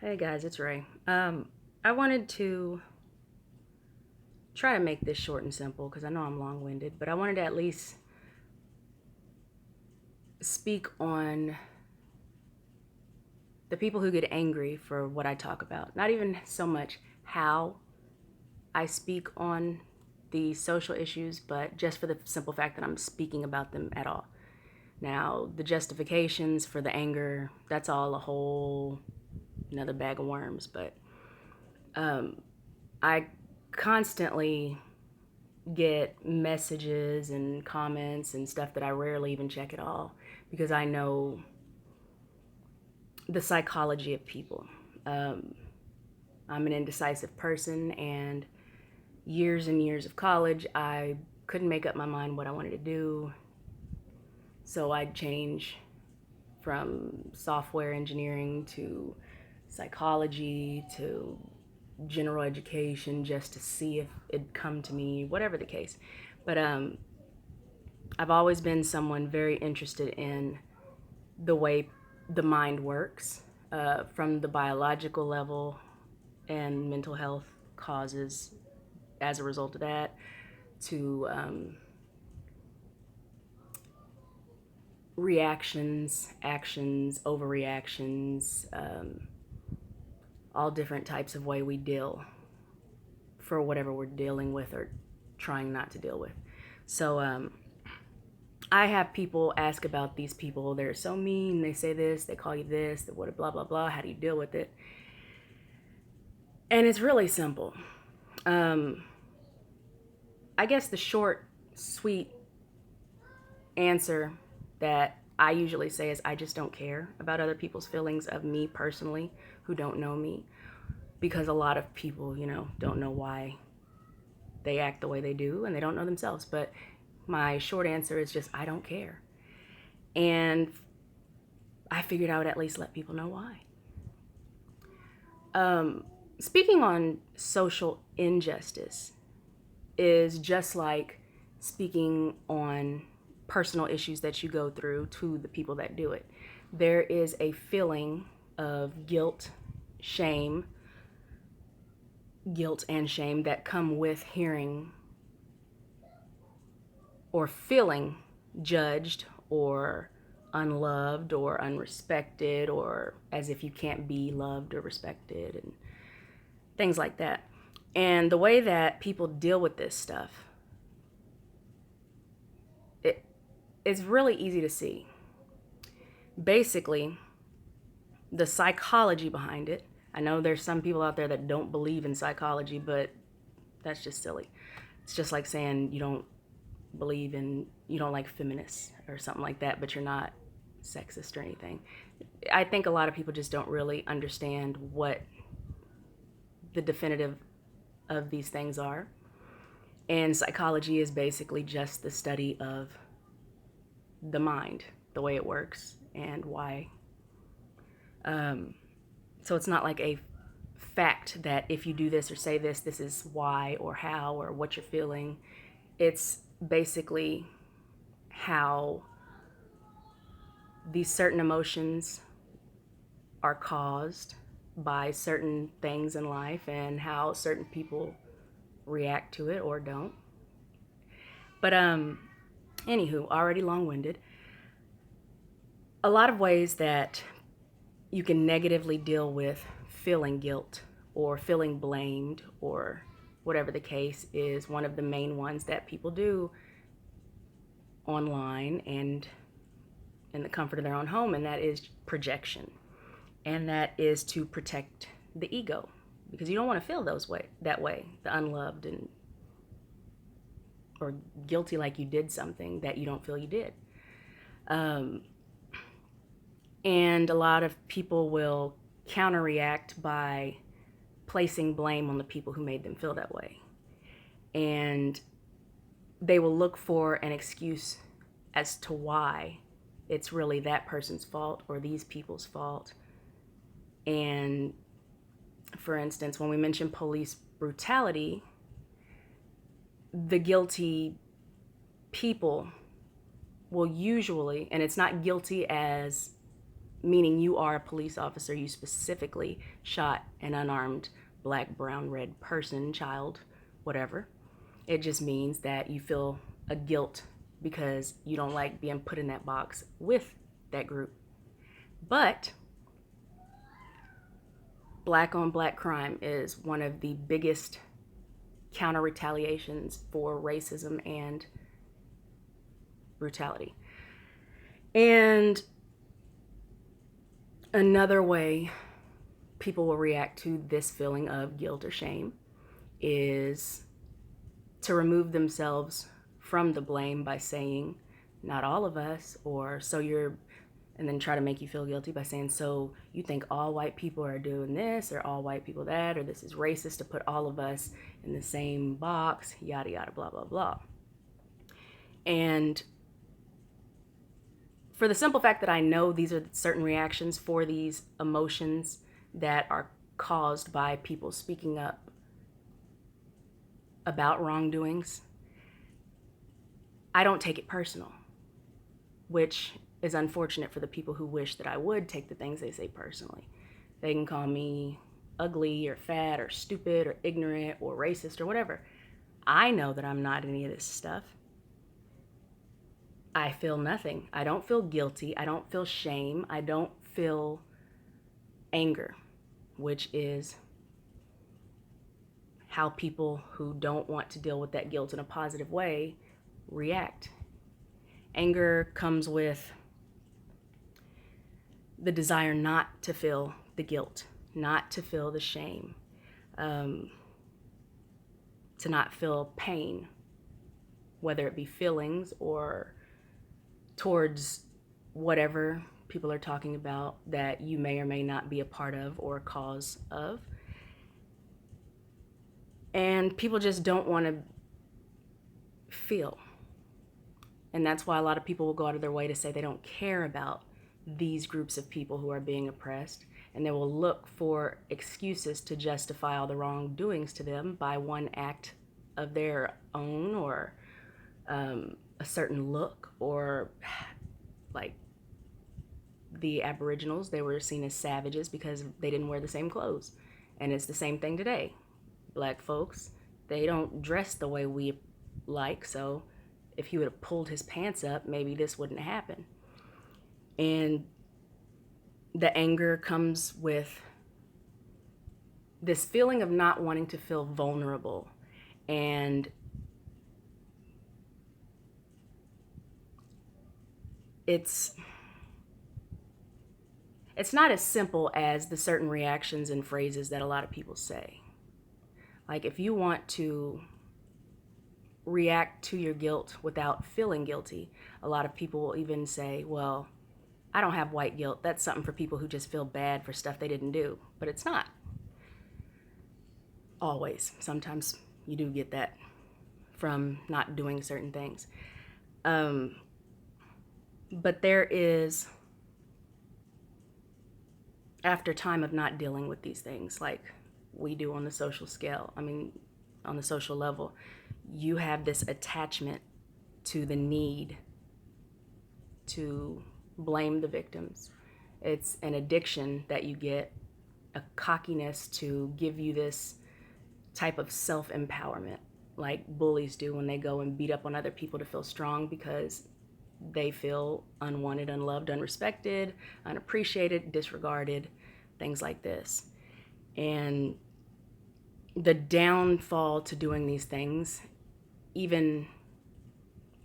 Hey guys, it's Ray. I wanted to try to make this short and simple because I know I'm long winded, but I wanted to at least speak on the people who get angry for what I talk about. Not even so much how I speak on the social issues, but just for the simple fact that I'm speaking about them at all. Now, the justifications for the anger, that's all a whole another bag of worms, but I constantly get messages and comments and stuff that I rarely even check at all because I know the psychology of people. Um, I'm an indecisive person, and years and years of college, I couldn't make up my mind what I wanted to do. So I'd change from software engineering to psychology to general education just to see if it'd come to me, whatever the case. But I've always been someone very interested in the way the mind works, from the biological level and mental health causes as a result of that to reactions, actions, overreactions, all different types of way we deal for whatever we're dealing with or trying not to deal with. So I have people ask about these people. They're so mean. They say this. They call you this. What? Blah blah blah. How do you deal with it? And it's really simple. Um, I guess the short, sweet answer that I usually say is I just don't care about other people's feelings of me personally who don't know me, because a lot of people, don't know why they act the way they do and they don't know themselves. But my short answer is just I don't care. And I figured I would at least let people know why. Speaking on social injustice is just like speaking on personal issues that you go through to the people that do it. There is a feeling of shame, guilt and shame that come with hearing or feeling judged or unloved or unrespected, or as if you can't be loved or respected, and things like that. And the way that people deal with this stuff, it's really easy to see. Basically, the psychology behind it. I know there's some people out there that don't believe in psychology, but that's just silly. It's just like saying you don't like feminists or something like that, but you're not sexist or anything. I think a lot of people just don't really understand what the definitive of these things are. And psychology is basically just the study of the mind, the way it works, and why. So it's not like a fact that if you do this or say this, this is why or how or what you're feeling. It's basically how these certain emotions are caused by certain things in life and how certain people react to it or don't. But anywho, already long-winded. A lot of ways that you can negatively deal with feeling guilt or feeling blamed or whatever the case is, one of the main ones that people do online and in the comfort of their own home, and that is projection. And that is to protect the ego, because you don't want to feel that way, the unloved and or guilty like you did something that you don't feel you did. And a lot of people will counterreact by placing blame on the people who made them feel that way. And they will look for an excuse as to why it's really that person's fault or these people's fault. And for instance, when we mention police brutality, the guilty people will usually, and it's not guilty as meaning you are a police officer, you specifically shot an unarmed black, brown, red person, child, whatever. It just means that you feel a guilt because you don't like being put in that box with that group. But black on black crime is one of the biggest counter retaliations for racism and brutality. And another way people will react to this feeling of guilt or shame is to remove themselves from the blame by saying, not all of us, or so you're, and then try to make you feel guilty by saying, so you think all white people are doing this, or all white people that, or this is racist to put all of us in the same box, yada, yada, blah, blah, blah. And for the simple fact that I know these are certain reactions for these emotions that are caused by people speaking up about wrongdoings, I don't take it personal, which is unfortunate for the people who wish that I would take the things they say personally. They can call me ugly or fat or stupid or ignorant or racist or whatever. I know that I'm not any of this stuff. I feel nothing. I don't feel guilty. I don't feel shame. I don't feel anger, which is how people who don't want to deal with that guilt in a positive way react. Anger comes with the desire not to feel the guilt, not to feel the shame, to not feel pain, whether it be feelings or towards whatever people are talking about that you may or may not be a part of or a cause of. And people just don't want to feel. And that's why a lot of people will go out of their way to say they don't care about these groups of people who are being oppressed, and they will look for excuses to justify all the wrongdoings to them by one act of their own, or a certain look, or like the Aboriginals, they were seen as savages because they didn't wear the same clothes. And it's the same thing today. Black folks, they don't dress the way we like, so if he would have pulled his pants up, maybe this wouldn't happen. And the anger comes with this feeling of not wanting to feel vulnerable. And it's not as simple as the certain reactions and phrases that a lot of people say. Like, if you want to react to your guilt without feeling guilty, a lot of people will even say, well, I don't have white guilt. That's something for people who just feel bad for stuff they didn't do. But it's not. Always. Sometimes you do get that from not doing certain things. But there is, after time of not dealing with these things like we do on the social scale, on the social level, you have this attachment to the need to blame the victims. It's an addiction that you get, a cockiness to give you this type of self-empowerment, like bullies do when they go and beat up on other people to feel strong because they feel unwanted, unloved, unrespected, unappreciated, disregarded, things like this. And the downfall to doing these things, even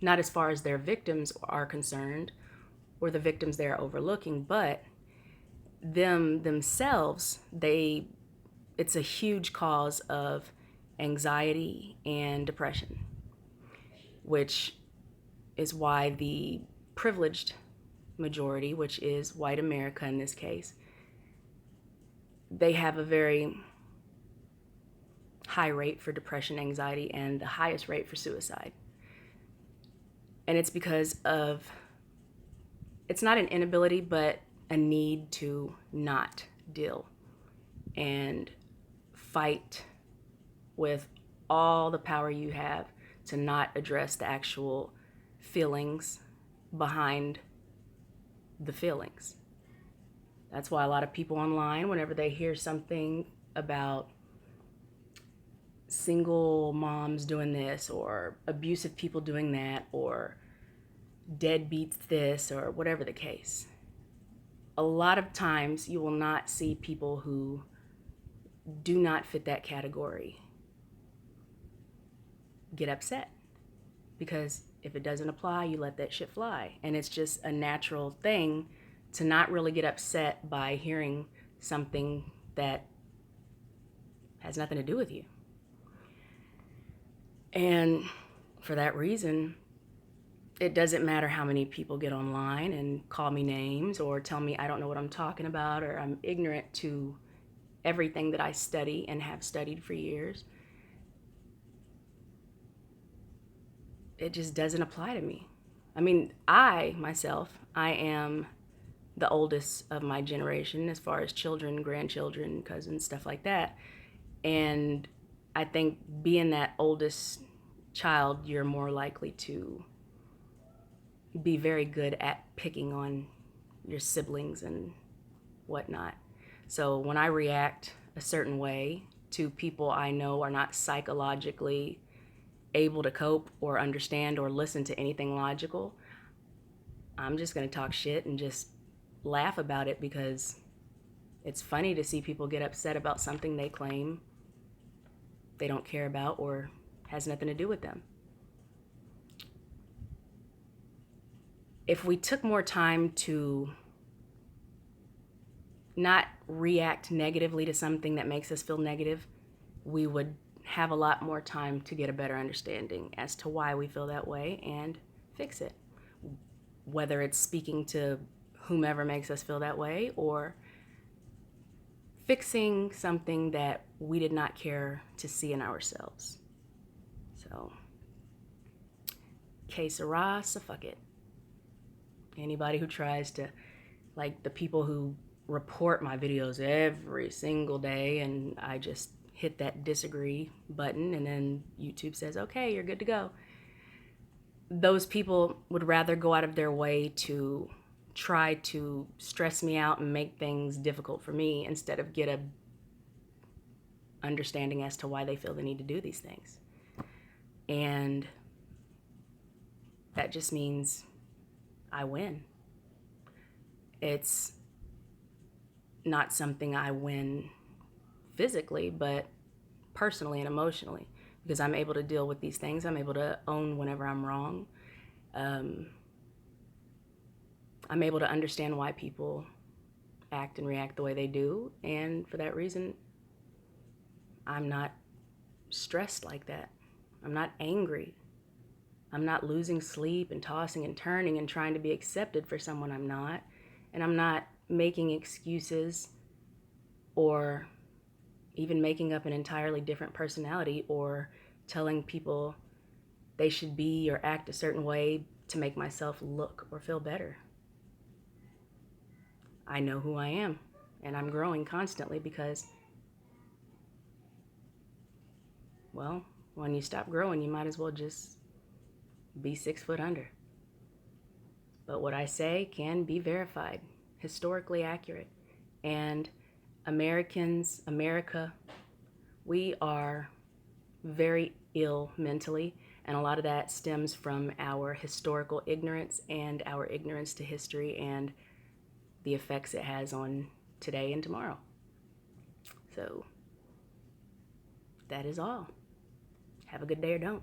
not as far as their victims are concerned or the victims they're overlooking, but themselves, it's a huge cause of anxiety and depression, which is why the privileged majority, which is white America in this case, they have a very high rate for depression, anxiety, and the highest rate for suicide. And it's because of, it's not an inability, but a need to not deal and fight with all the power you have to not address the actual feelings behind the feelings. That's why a lot of people online, whenever they hear something about single moms doing this or abusive people doing that or deadbeats this or whatever the case, a lot of times you will not see people who do not fit that category get upset, because if it doesn't apply, you let that shit fly. And it's just a natural thing to not really get upset by hearing something that has nothing to do with you. And for that reason, it doesn't matter how many people get online and call me names or tell me I don't know what I'm talking about or I'm ignorant to everything that I study and have studied for years. It just doesn't apply to me. I mean, I am the oldest of my generation as far as children, grandchildren, cousins, stuff like that. And I think being that oldest child, you're more likely to be very good at picking on your siblings and whatnot. So when I react a certain way to people I know are not psychologically able to cope or understand or listen to anything logical, I'm just going to talk shit and just laugh about it, because it's funny to see people get upset about something they claim they don't care about or has nothing to do with them. If we took more time to not react negatively to something that makes us feel negative, we would have a lot more time to get a better understanding as to why we feel that way and fix it. Whether it's speaking to whomever makes us feel that way or fixing something that we did not care to see in ourselves. So, que sera, so fuck it. Anybody who tries to, like the people who report my videos every single day and I just hit that disagree button and then YouTube says, okay, you're good to go. Those people would rather go out of their way to try to stress me out and make things difficult for me instead of get a understanding as to why they feel the need to do these things. And that just means I win. It's not something I win physically, but personally and emotionally, because I'm able to deal with these things. I'm able to own whenever I'm wrong. I'm able to understand why people act and react the way they do, and for that reason, I'm not stressed like that. I'm not angry. I'm not losing sleep and tossing and turning and trying to be accepted for someone I'm not. And I'm not making excuses or even making up an entirely different personality or telling people they should be or act a certain way to make myself look or feel better. I know who I am, and I'm growing constantly because, well, when you stop growing, you might as well just be 6 foot under. But what I say can be verified, historically accurate. And America, we are very ill mentally, and a lot of that stems from our historical ignorance and our ignorance to history and the effects it has on today and tomorrow. So that is all. Have a good day or don't.